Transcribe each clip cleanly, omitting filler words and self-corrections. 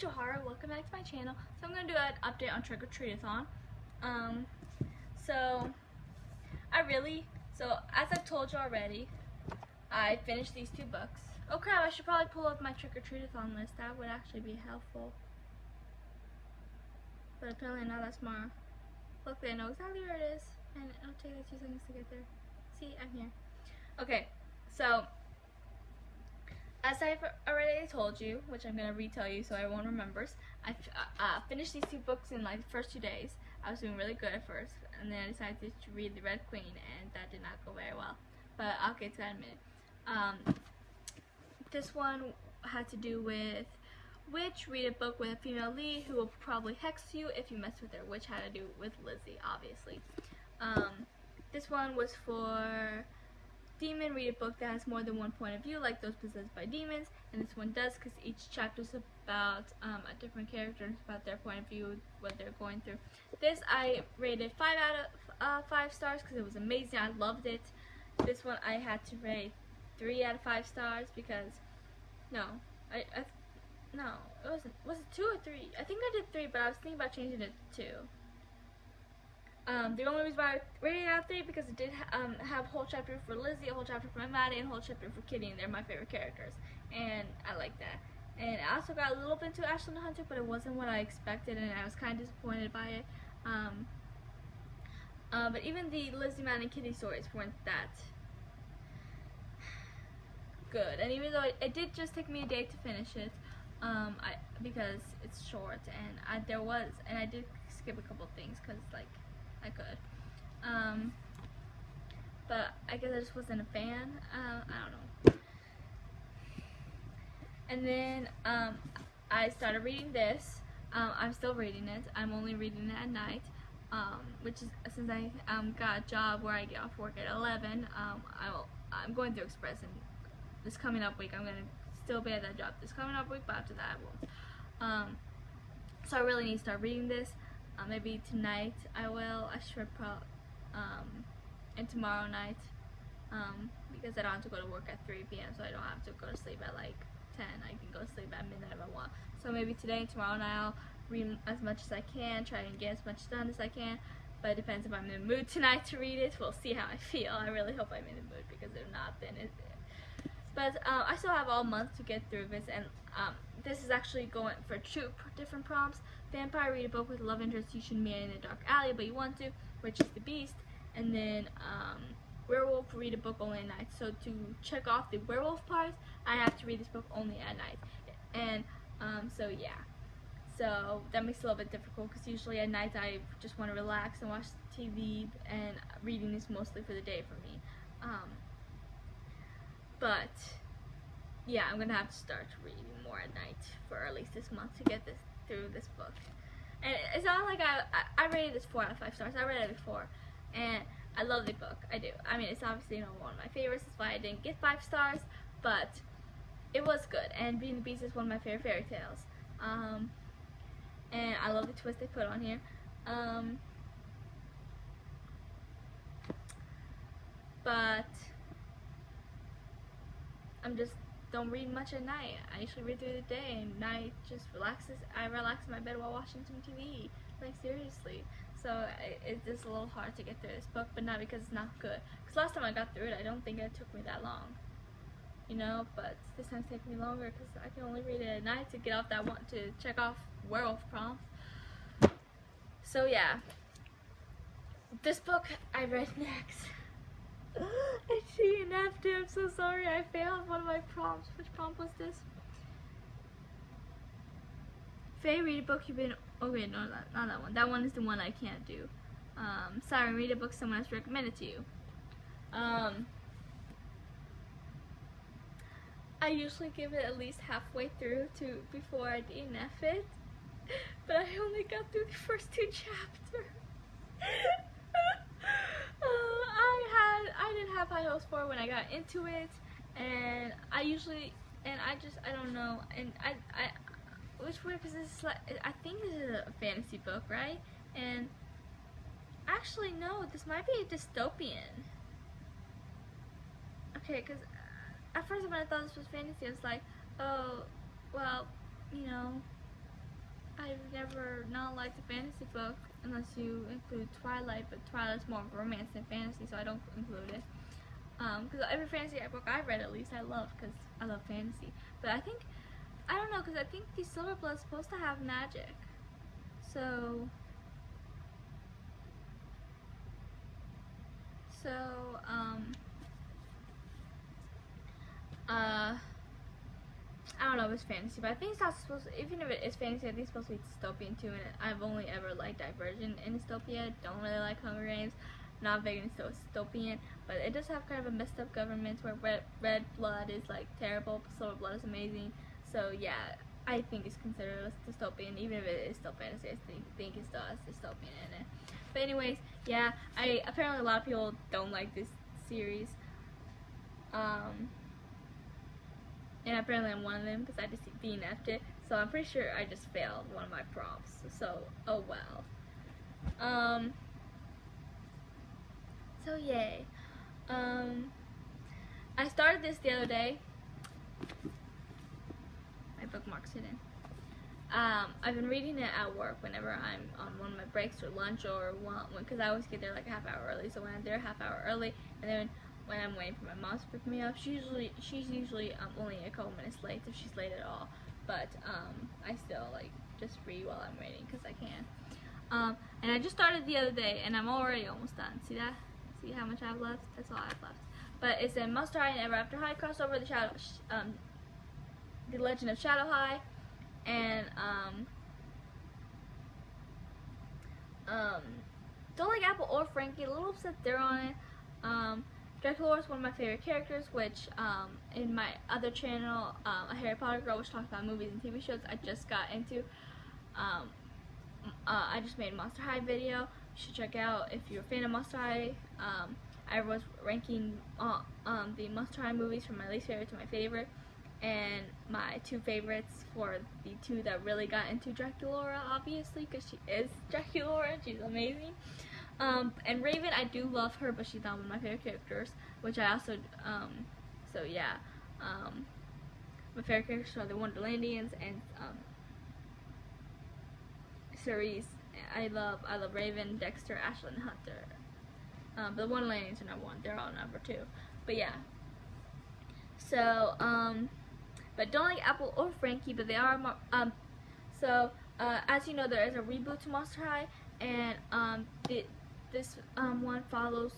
Shahara, welcome back to my channel. So I'm going to do an update on Treadathon. As I've told you already, I finished these 2 books. Oh crap, I should probably pull up my Treadathon list. That would actually be helpful. But apparently I'm not that smart. Look, I know exactly where it is, and it'll take me 2 seconds to get there. See, I'm here. Okay, so as I've already told you, which I'm going to retell you so everyone remembers, I finished these 2 books in like the first 2 days. I was doing really good at first, and then I decided to read The Red Queen, and that did not go very well. But I'll get to that in a minute. This one had to do with Witch, read a book with a female lead who will probably hex you if you mess with her, which had to do with Lizzie, obviously. This one was for Demon, read a book that has more than one point of view, like those possessed by demons, and this one does because each chapter is about a different character and it's about their point of view, what they're going through. This I rated 5 out of 5 stars because it was amazing. I loved it. This one I had to rate 3 out of 5 stars because no, it wasn't. Was it 2 or 3? I think I did 3, but I was thinking about changing it to 2. The only reason why I rated it out 3 because it did have a whole chapter for Lizzie, a whole chapter for Maddie, and a whole chapter for Kitty, and they're my favorite characters, and I like that. And I also got a little bit into Ashley the Hunter, but it wasn't what I expected, and I was kind of disappointed by it. But even the Lizzie, Maddie, and Kitty stories weren't that good, and even though it did just take me a day to finish it, because it's short, and I did skip a couple things because like I could, but I guess I just wasn't a fan. I don't know. And then I started reading this. I'm still reading it. I'm only reading it at night, which is since I got a job where I get off work at 11. I'm going through Express, and this coming up week I'm gonna still be at that job this coming up week, but after that I won't. So I really need to start reading this. Maybe tonight I will. I should probably and tomorrow night, because I don't have to go to work at 3 p.m. so I don't have to go to sleep at like 10. I can go to sleep at midnight if I want. So maybe today and tomorrow night I'll read as much as I can, try and get as much done as I can. But it depends if I'm in the mood tonight to read it. We'll see how I feel. I really hope I'm in the mood, because if not, then but I still have all month to get through this, and this is actually going for 2 different prompts. Vampire, read a book with a love interest you should meet in a dark alley but you want to, which is the Beast. And then Werewolf, read a book only at night. So to check off the werewolf part, I have to read this book only at night. And so yeah, so that makes it a little bit difficult because usually at night I just want to relax and watch TV, and reading is mostly for the day for me. But yeah, I'm gonna have to start reading more at night for at least this month to get through this book. And it's not like I rated this 4 out of 5 stars. I read it before, and I love the book. I do. I mean, it's obviously one of my favorites. That's why I didn't get 5 stars, but it was good. And Beauty and the Beast is one of my favorite fairy tales. And I love the twist they put on here. But I'm just don't read much at night. I usually read through the day, and night just relaxes. I relax in my bed while watching some TV. Like seriously. So it's just a little hard to get through this book, but not because it's not good. Because last time I got through it, I don't think it took me that long. You know, but this time's taking me longer because I can only read it at night to get off that one, to check off werewolf prompts. So yeah, this book I read next. I DNF'd it. I'm so sorry. I failed one of my prompts. Which prompt was this? Faye, read a book you've been. Okay, no, not that one. That one is the one I can't do. Sorry, read a book someone has recommended to you. I usually give it at least halfway through before I DNF it, but I only got through the first 2 chapters. I didn't have high hopes for it when I got into it, and I don't know, and which weird because this is like, I think this is a fantasy book, right? And actually no, this might be a dystopian. Okay, because at first when I thought this was fantasy, I was like, oh, well, you know, I've never not liked a fantasy book unless you include Twilight, but Twilight's more romance than fantasy, so I don't include it. Because every fantasy book I've read, at least, I love, because I love fantasy. But I think, I don't know, because I think the Silver Blood's supposed to have magic. So, I don't know if it's fantasy, but I think it's not supposed to, even if it is fantasy, I think it's supposed to be dystopian too, and I've only ever liked Divergent in dystopia. Don't really like Hunger Games. Not big into dystopian, but it does have kind of a messed up government where red blood is like terrible, silver blood is amazing. So yeah, I think it's considered a dystopian, even if it is still fantasy. I think it still has dystopian in it. But anyways, yeah, apparently a lot of people don't like this series. And apparently I'm one of them because I just DNF'd it. So I'm pretty sure I just failed one of my prompts. So oh well. So yay. I started this the other day. My bookmark's hidden. I've been reading it at work whenever I'm on one of my breaks or lunch or because I always get there like a half hour early. So when I'm there a half hour early, and then when I'm waiting for my mom to pick me up, she's usually only a couple minutes late if she's late at all. But I still like just read while I'm waiting because I can. And I just started the other day, and I'm already almost done. See that? See how much I have left? That's all I have left. But it's a Must Try and Ever After High crossover, the Legend of Shadow High, and don't like Apple or Frankie. A little upset they're on it. Dracula is one of my favorite characters, which in my other channel, a Harry Potter Girl, which talks about movies and TV shows, I just got into. I just made a Monster High video. You should check out if you're a fan of Monster High. I was ranking the Monster High movies from my least favorite to my favorite, and my two favorites for the two that really got into Dracula, obviously, because she is Dracula. She's amazing. And Raven, I do love her, but she's not one of my favorite characters, which I also, so yeah, my favorite characters are the Wonderlandians and, Cerise. I love Raven, Dexter, Ashley, and Hunter. But the Wonderlandians are number one, they're all number two, but yeah. So, but don't like Apple or Frankie, but they are, as you know, there is a reboot to Monster High, and, this one follows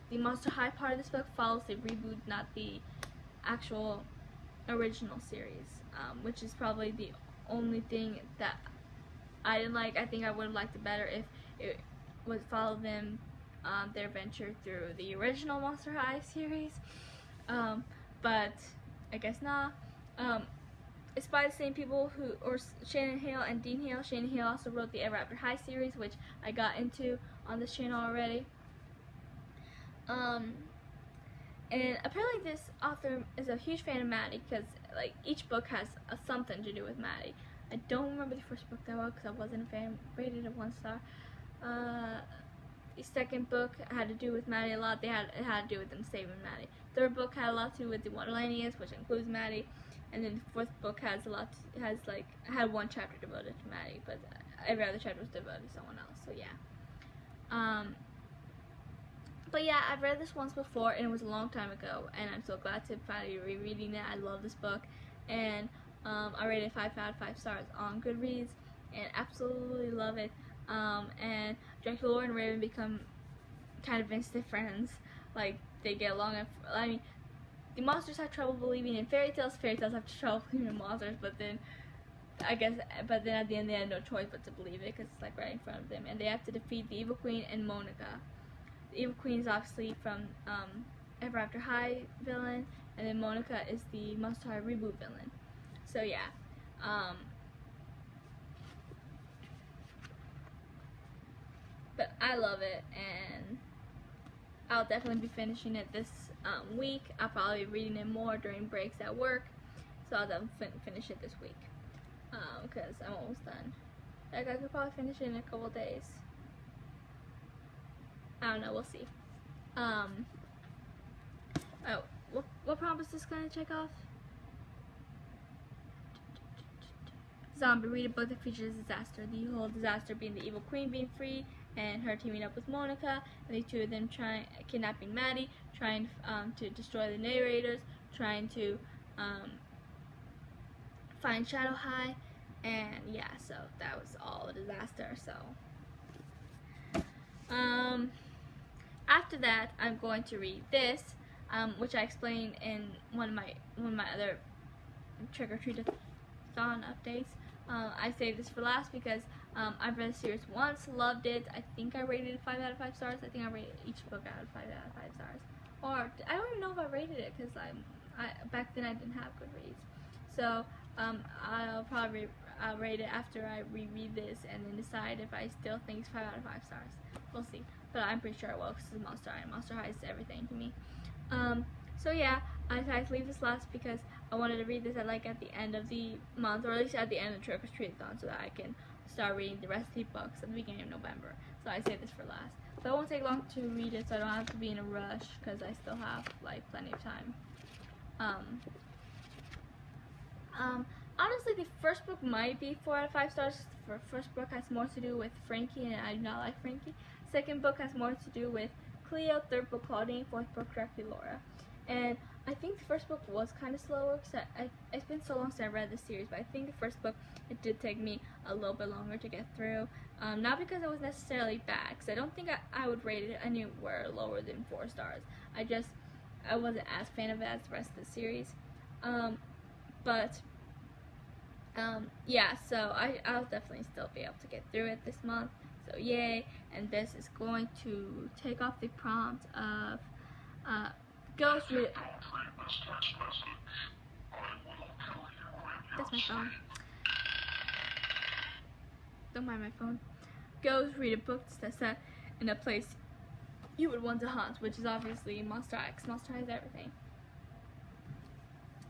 the Monster High part of this book follows the reboot, not the actual original series, which is probably the only thing that I didn't like. I think I would have liked it better if it would follow them their adventure through the original Monster High series, but I guess not. It's by the same people Shannon Hale and Dean Hale. Shannon Hale also wrote the Ever After High series, which I got into on this channel already. And apparently this author is a huge fan of Maddie, because like each book has something to do with Maddie. I don't remember the first book that well because I wasn't a fan. Rated it 1 star. The second book had to do with Maddie a lot. It had to do with them saving Maddie. Third book had a lot to do with the Wonderlandians, which includes Maddie. And then the fourth book had one chapter devoted to Maddie, but every other chapter was devoted to someone else. So yeah. But yeah, I've read this once before, and it was a long time ago, and I'm so glad to finally be rereading it. I love this book, and I rated it 5 out of 5 stars on Goodreads, and absolutely love it. And Dracula and Raven become kind of instant friends. Like, they get along, and I mean, the monsters have trouble believing in fairy tales have trouble believing in monsters, but then at the end they had no choice but to believe it, because it's like right in front of them, and they have to defeat the Evil Queen and Monica. The Evil Queen is obviously from Ever After High villain, and then Monica is the Monster High reboot villain. So yeah, but I love it, and I'll definitely be finishing it this week. I'll probably be reading it more during breaks at work, so I'll definitely finish it this week, because I'm almost done. Like, I could probably finish it in a couple days. I don't know, we'll see. Oh, what prompt is this gonna check off? zombie read a book that features disaster. The whole disaster being the evil queen being free and her teaming up with Monica, and the two of them kidnapping Maddie, trying to destroy the narrators, trying to find Shadow High, and yeah, so that was all a disaster. So after that, I'm going to read this, which I explained in one of my other Trick or Treadathon updates. I saved this for last because I've read the series once, loved it. I think I rated it 5 out of 5 stars. I think I rated each book out of 5 out of 5 stars. Or I don't even know if I rated it because back then I didn't have Goodreads. So I'll probably rate it after I reread this and then decide if I still think it's 5 out of 5 stars. We'll see. But I'm pretty sure I will because it's Monster High, and Monster High is everything to me. So yeah, I decided to leave this last because I wanted to read this at the end of the month, or at least at the end of Trick or Treadathon, so that I can start reading the rest of the books at the beginning of November. So I saved this for last. But it won't take long to read it, so I don't have to be in a rush because I still have plenty of time. Honestly, the first book might be 4 out of 5 stars. The first book has more to do with Frankie, and I do not like Frankie. Second book has more to do with Cleo. Third book, Claudine. Fourth book, directly Laura. And I think the first book was kind of slower because it's been so long since I read the series, but I think the first book, it did take me a little bit longer to get through. Not because it was necessarily bad, because I don't think I would rate it anywhere lower than 4 stars. I wasn't as fan of it as the rest of the series. Yeah, so I'll definitely still be able to get through it this month. So yay, and this is going to take off the prompt of Ghost read. That's my phone. Don't mind my phone. Ghost read a book that's set in a place you would want to haunt, which is obviously Monster High, because Monster High is everything.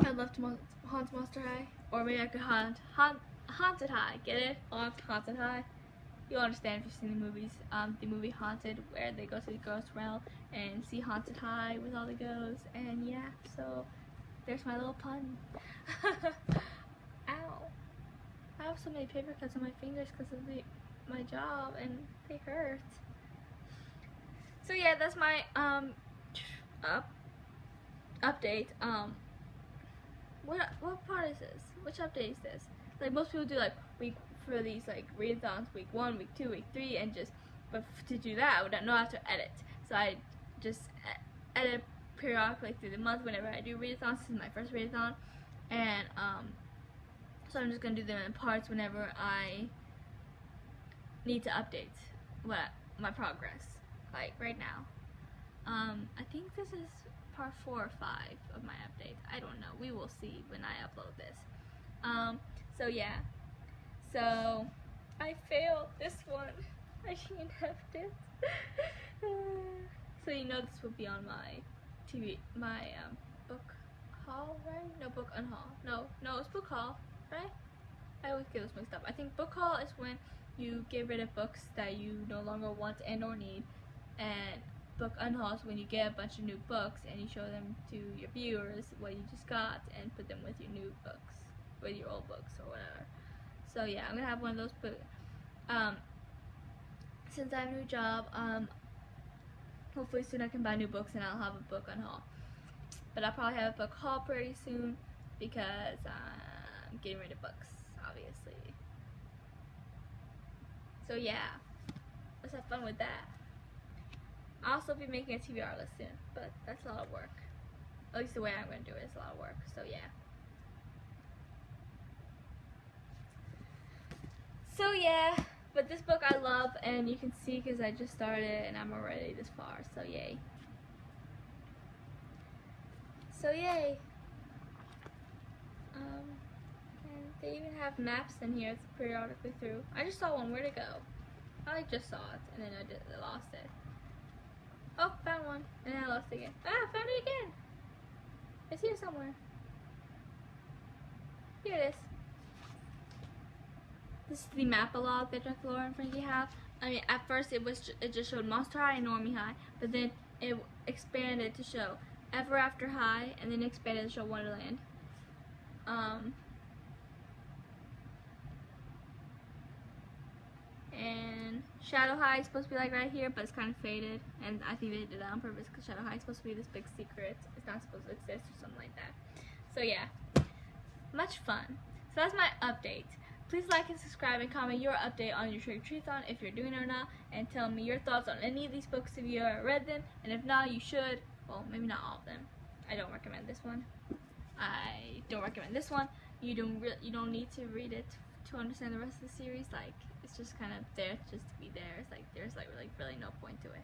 I'd love to haunt Monster High, or maybe I could haunt Haunted High. Get it? Haunted High. You'll understand if you've seen the movies. The movie Haunted, where they go to the ghost realm and see Haunted High with all the ghosts, and yeah, so there's my little pun. Ow. I have so many paper cuts on my fingers because of my job, and they hurt. So yeah, that's my update. What part is this? Which update is this? Like most people do for these readathons, week 1, week 2, week 3, and but to do that I would know how to edit. So I just edit periodically through the month whenever I do readathons. This is my first readathon, and so I'm just gonna do them in parts whenever I need to update my progress. Like right now, I think this is part 4 or 5 of my update. I don't know. We will see when I upload this. So yeah. So I failed this one. I shouldn't have this. So you know this will be on my book haul, right? No, book unhaul. No, it's book haul, right? I always get those mixed up. I think book haul is when you get rid of books that you no longer want and or need, and book unhaul is when you get a bunch of new books and you show them to your viewers what you just got and put them with your new books, with your old books or whatever. So yeah, I'm gonna have one of those, but since I have a new job, hopefully soon I can buy new books and I'll have a book unhaul. But I'll probably have a book haul pretty soon because I'm getting rid of books, obviously. So yeah, let's have fun with that. I'll also be making a TBR list soon, but that's a lot of work. At least the way I'm going to do it is a lot of work, so yeah. So yeah, but this book I love, and you can see because I just started and I'm already this far, so yay. So yay. And they even have maps in here it's periodically through. I just saw one. Where'd it go? I just saw it and then I lost it. Oh, found one and then I lost it again. Ah, found it again. It's here somewhere. Here it is. This is the map-a-log that Laura and Frankie have. I mean, at first it just showed Monster High and Normie High, but then it expanded to show Ever After High, and then expanded to show Wonderland. Shadow High is supposed to be like right here, but it's kind of faded, and I think they did that on purpose because Shadow High is supposed to be this big secret. It's not supposed to exist or something like that. So yeah, much fun. So that's my update. Please like and subscribe and comment your update on your Treadathon if you're doing it or not, and tell me your thoughts on any of these books if you ever read them, and if not, you should. Well, maybe not all of them. I don't recommend this one. I don't recommend this one. You don't need to read it to understand the rest of the series. Like, it's just kind of there just to be there. It's like there's like really no point to it.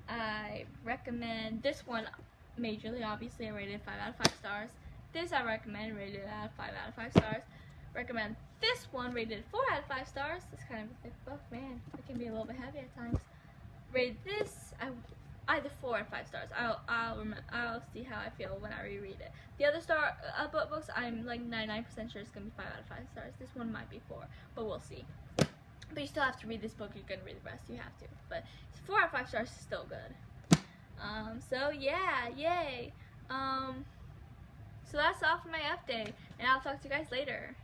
I recommend this one majorly. Obviously, I rated 5 out of 5 stars. This I recommend, rated at 5 out of 5 stars. Recommend this one, rated 4 out of 5 stars. It's kind of a thick book, man. It can be a little bit heavy at times. Rated this, either 4 or 5 stars. I'll see how I feel when I reread it. The other books, I'm like 99% sure it's gonna be 5 out of 5 stars. This one might be 4, but we'll see. But you still have to read this book. You're gonna read the rest. You have to. But 4 out of 5 stars is still good. So yeah, yay. So that's all for my update, and I'll talk to you guys later.